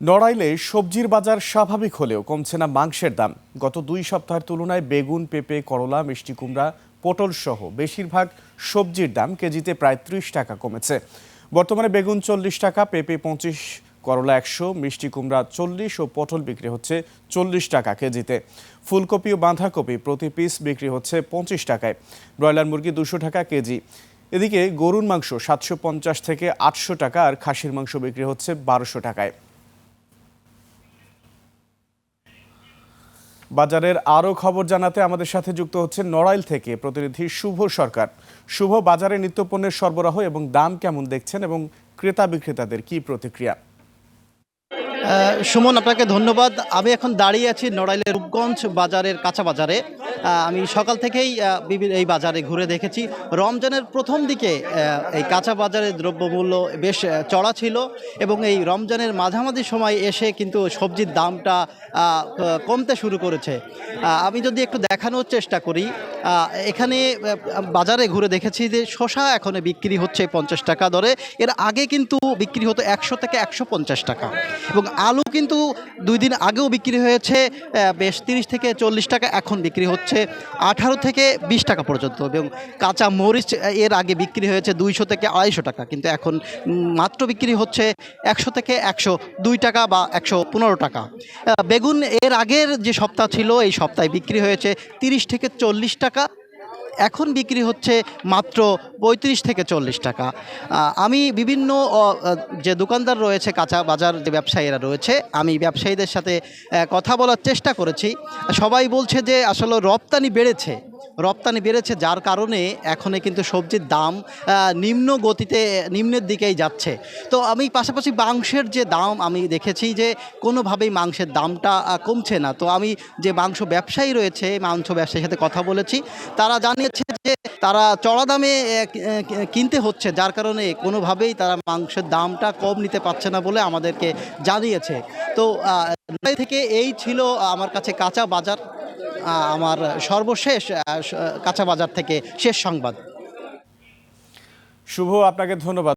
নড়াইলে সবজির বাজার স্বাভাবিক হলেও কমছে না মাংসের দাম। গত 2 সপ্তাহের তুলনায় বেগুন, পেঁপে, করলা, মিষ্টি কুমড়া, পটল সহ বেশিরভাগ সবজির দাম কেজিতে প্রায় 30 টাকা কমেছে। বর্তমানে বেগুন 40 টাকা, পেঁপে 25, করলা 100, মিষ্টি কুমড়া 40 ও পটল বিক্রি হচ্ছে 40 টাকা কেজিতে। ফুলকপি ও বাঁধাকপি প্রতি পিস বিক্রি হচ্ছে 25 টাকায়। ব্রয়লার মুরগি 200 টাকা কেজি। এদিকে গরুর মাংস 750 থেকে 800 টাকা আর খাসির মাংস বিক্রি হচ্ছে 1200 টাকায়। বাজারের আরও খবর জানাতে আমাদের সাথে যুক্ত হচ্ছে নড়াইল থেকে প্রতিনিধি শুভ সরকার। শুভ, বাজারে নিত্যপণ্যের সরবরাহ এবং দাম কেমন দেখছেন এবং ক্রেতা বিক্রেতাদের কি প্রতিক্রিয়া? সুমন, আপনাকে ধন্যবাদ। আমি এখন দাঁড়িয়ে আছি নড়াইলের রূপগঞ্জ বাজারের কাঁচা বাজারে। আমি সকাল থেকেই এই বাজারে ঘুরে দেখেছি। রমজানের প্রথম দিকে এই কাঁচা বাজারের দ্রব্যমূল্য বেশ চড়া ছিল এবং এই রমজানের মাঝামাঝি সময় এসে কিন্তু সবজির দামটা কমতে শুরু করেছে। আমি যদি একটু দেখানোর চেষ্টা করি, এখানে বাজারে ঘুরে দেখেছি যে শসা এখন বিক্রি হচ্ছে 50 টাকা দরে। এর আগে কিন্তু বিক্রি হতো 100 থেকে 150 টাকা এবং আলু কিন্তু 2 দিন আগেও বিক্রি হয়েছে বেশ 30 থেকে 40 টাকা, এখন বিক্রি হচ্ছে 18 থেকে 20 টাকা পর্যন্ত। এবং কাঁচা মরিচ এর আগে বিক্রি হয়েছে 200 থেকে 250 টাকা, কিন্তু এখন মাত্র বিক্রি হচ্ছে 100 থেকে 102 টাকা বা 115 টাকা। বেগুন এর আগের যে সপ্তাহ ছিল এই সপ্তাহে বিক্রি হয়েছে 30 থেকে 40 টাকা, এখন বিক্রি হচ্ছে মাত্র 35 থেকে 40 টাকা। আমি বিভিন্ন যে দোকানদার রয়েছে, কাঁচা বাজার যে ব্যবসায়ীরা রয়েছে, আমি ব্যবসায়ীদের সাথে কথা বলার চেষ্টা করেছি। সবাই বলছে যে আসলে রপ্তানি বেড়েছে যার কারণে এখনে কিন্তু সবজির দাম নিম্ন গতিতে নিম্নের দিকেই যাচ্ছে। তো আমি পাশাপাশি মাংসের যে দাম আমি দেখেছি যে কোনোভাবেই মাংসের দামটা কমছে না। তো আমি যে মাংস ব্যবসায়ী রয়েছে, মাংস ব্যবসায়ীর সাথে কথা বলেছি, তারা জানিয়েছে যে তারা চড়া দামে কিনতে হচ্ছে, যার কারণে কোনোভাবেই তারা মাংসের দামটা কম নিতে পারছে না বলে আমাদেরকে জানিয়েছে। তো থেকে এই ছিল আমার কাছে কাঁচা বাজার, আমার সর্বশেষ কাঁচা বাজার থেকে শেষ সংবাদ। শুভ, আপনাকে ধন্যবাদ।